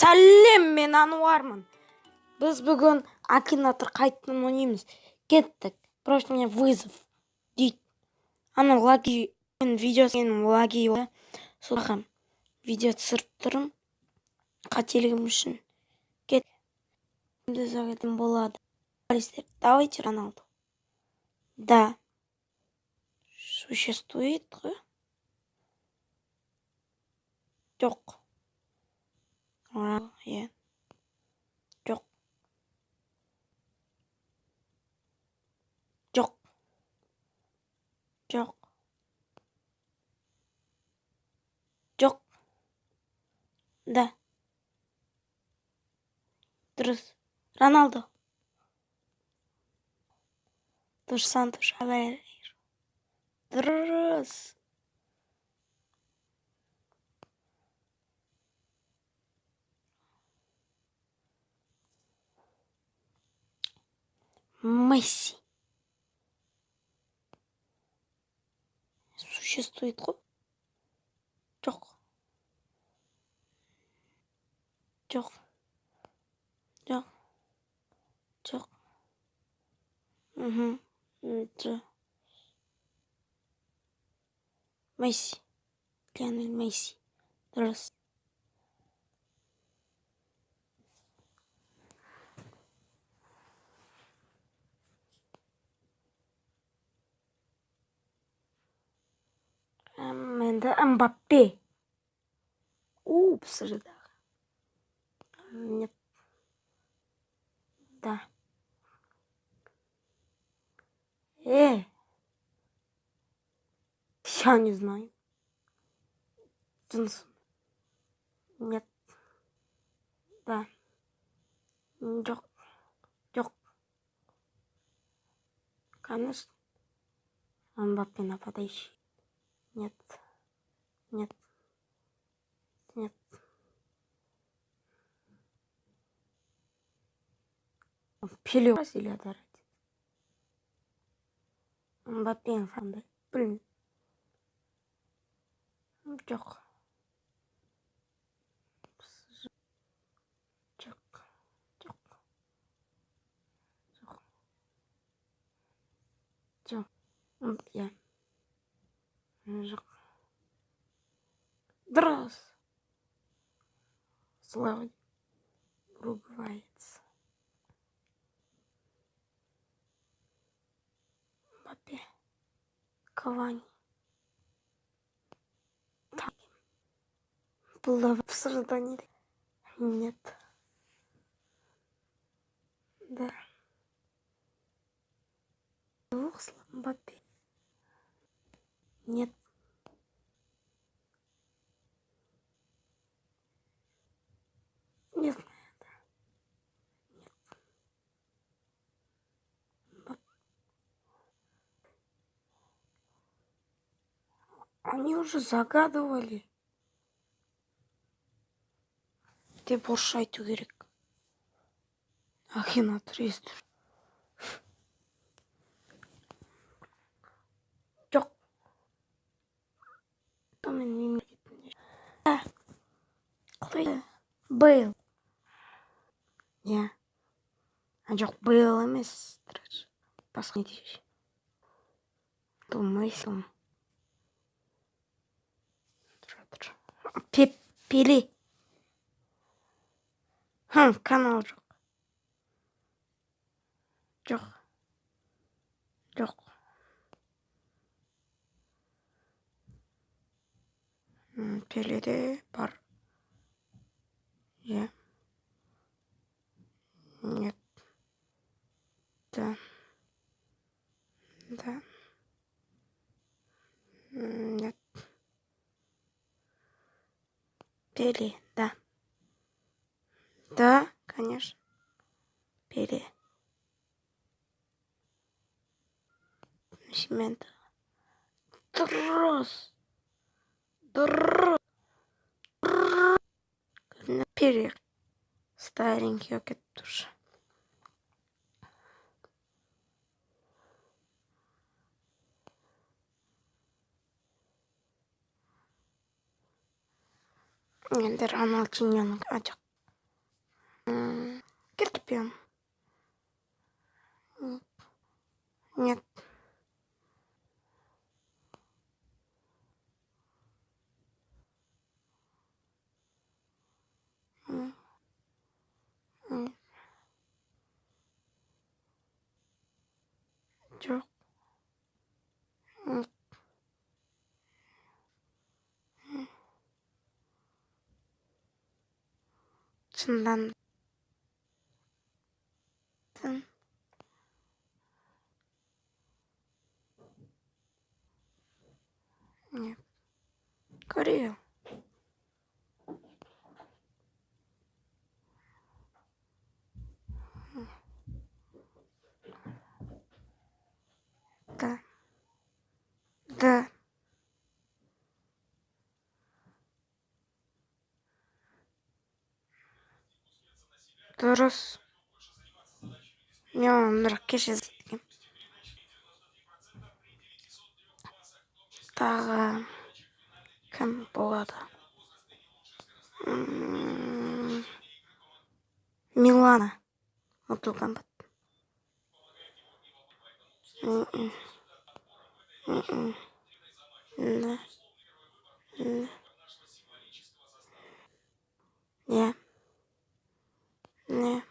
Сәлем, мен Ануармын. Біз бүгін Акинатор қайтын ойнаймыз. Кеттік. Просто мне вызов дейді. Ана лаги видеосын лаги соған видео түсіріп тұрмын. Қателігім үшін. Кет. Кімді зағатын болады. Давайте Роналду. Да. Существует ғой? Жоқ. Иә. Жоқ. Жоқ. Жоқ. Жоқ. Да. Дұрыс. Роналду. Dos Santos Aveiro. Дұрыс. Месси. Существует ғой? Жоқ. Жоқ. Жоқ. Жоқ. Жоқ. Месси. Лионель Месси. Дұрыс. Енді Мбаппе. Пісірді. Нет. Да. Я не знаю. Джонсон. Нет. Да. Жоқ. Жоқ. Конечно. Мбаппе нападающий. Нет. Нет. Нет. Пеле Бразилияда родился. Мбаппе фанды. Блин. Жоқ. Жоқ. Жоқ. Жоқ. Жоқ. Я. Жоқ. Дұрыс. Слава уругваец. Мбаппе. Кавани. Так. Было в обсуждении. Нет. Да. Двух слов Мбаппе. Нет. Не знаю. Они уже загадывали. Ты больше айту керек. Акинатор естір. Жоқ. Мен мемлекетінде. Қалай? Бейл. Я. Жоқ, Бейл емес. Басқа не дейші. Думайсың. Пеле. Канал жоқ. Жоқ. Жоқ. Пеледе бар. Я. Нет. Да. Да. Нет. Пеле, да. Да, конечно. Пеле. Насимента. Дұрыс. Дұрыс. Пеле. Старенький окет душа. Енді Рональдиньоның жоқ. чемпион. Нет. Жоқ. Шындан. Нет. Корея. Да. Да. Дұрыс. Мен кеше тағы кім болады? Милана. Mortal Kombat. Да. Не. Не.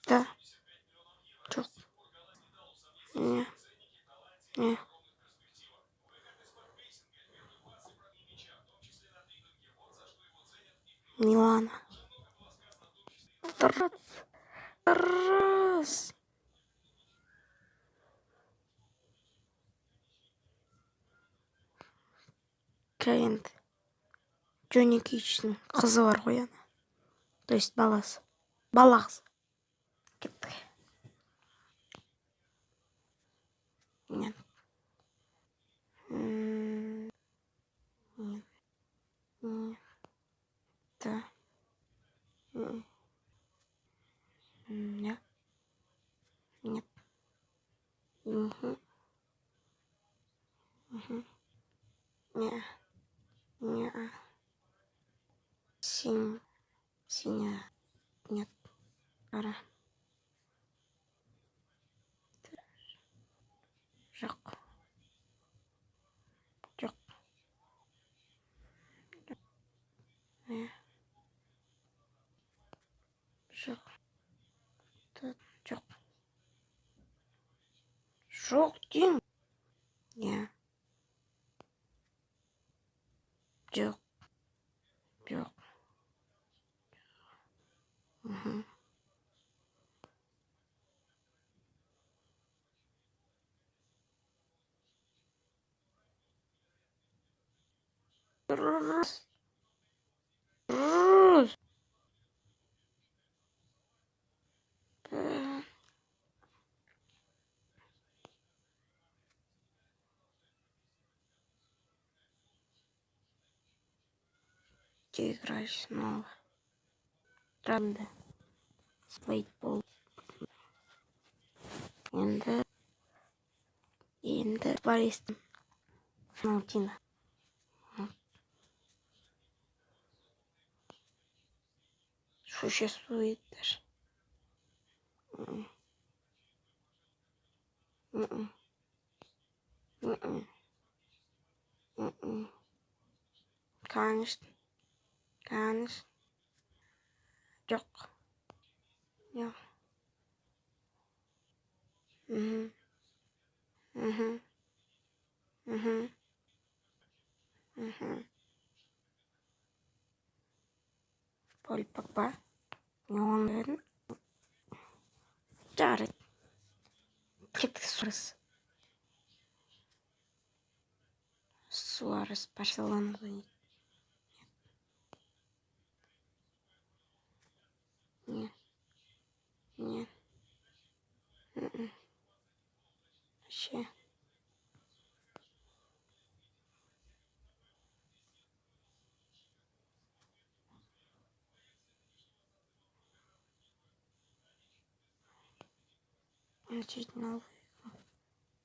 Да. Жоқ. Не. Не. Милана. Дұрыс. Кайнд. Джонни Кейджтің қызы бар ғой ана. То есть баласы. Бала қызы. Кеттік. Нет. Нет. Нет. Да. Нет. Нет. Не. Не. Синяя. Нет. Қара. Жоқ. Жоқ. Не. Жоқ. Жоқ. Жоқ деймін. Не. Жоқ. Жоқ. Дұрыс. Дұрыс. Ты играешь снова. Правда. Спейтбол. Енді баристың. Малтина. Существует даже. Конечно. Конечно. Жоқ. Жоқ. Пол Погба. Мен жарайды. Кеттік Суарес Барселонада. Нет. Нет. Вообще. Начать новый.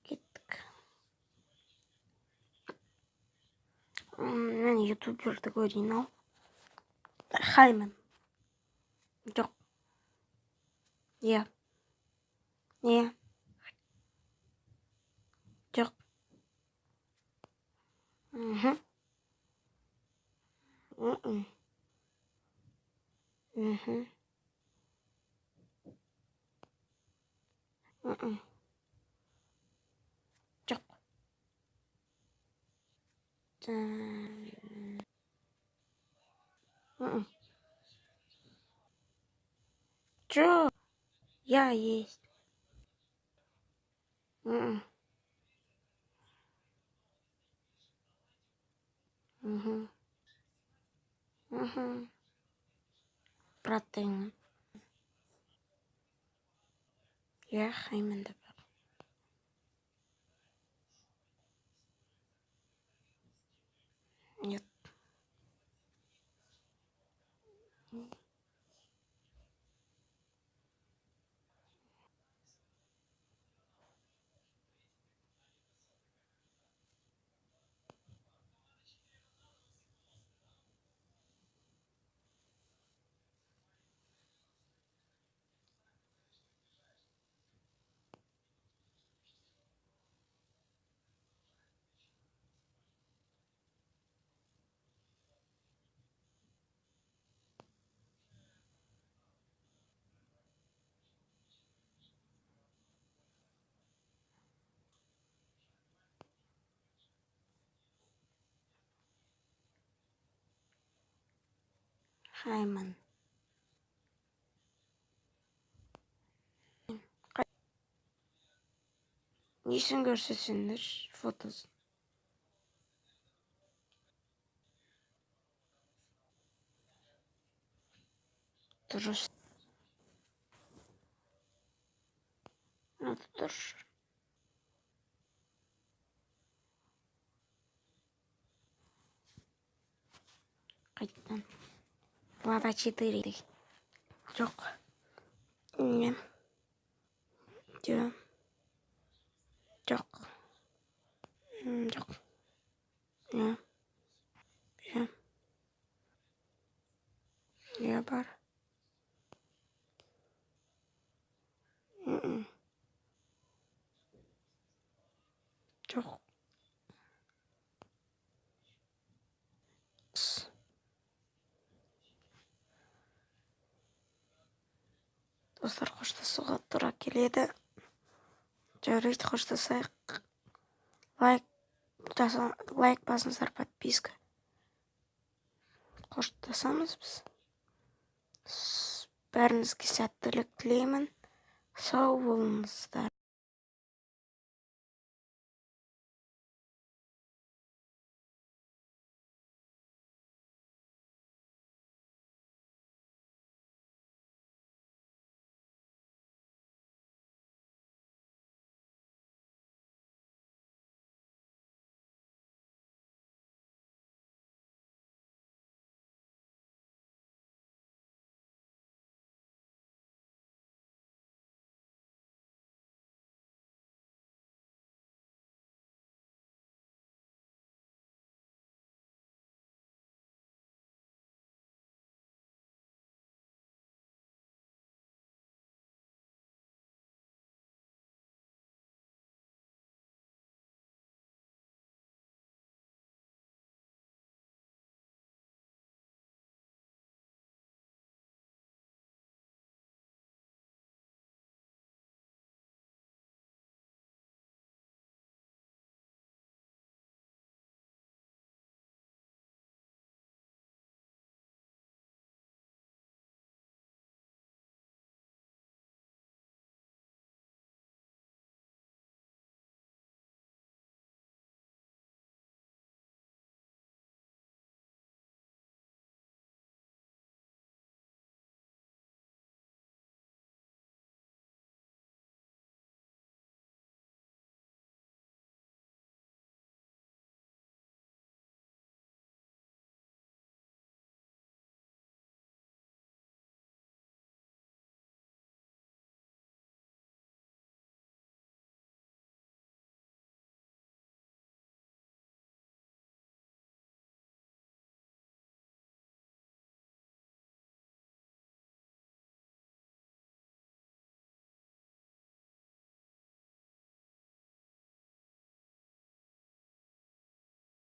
Кеттік. Мен ютуберді көрейін ал. Хайман. Жоқ. Иә. Не? Жоқ. Мхм. Мхм. Мхм. Мхм. Жоқ. Мхм. Жоқ. Я есть. Мхм. Мхм. Мхм. Протеин. Я Хайманда бар. Нет. Хайман. Несін көрсетсеңдер фотосын. Дұрыс. Дұрыс. Қайттан. Влада 4. Жоқ. Не. Жоқ. Жоқ. Не. Я бар. Жоқ. Достар, қоштасуға тура келеді. Жарайды, қоштасайық. Лайк басыңыздар, подписка. Қоштасамыз біз. Бәріңізге сәттілік тілеймін. Сау болыңыздар.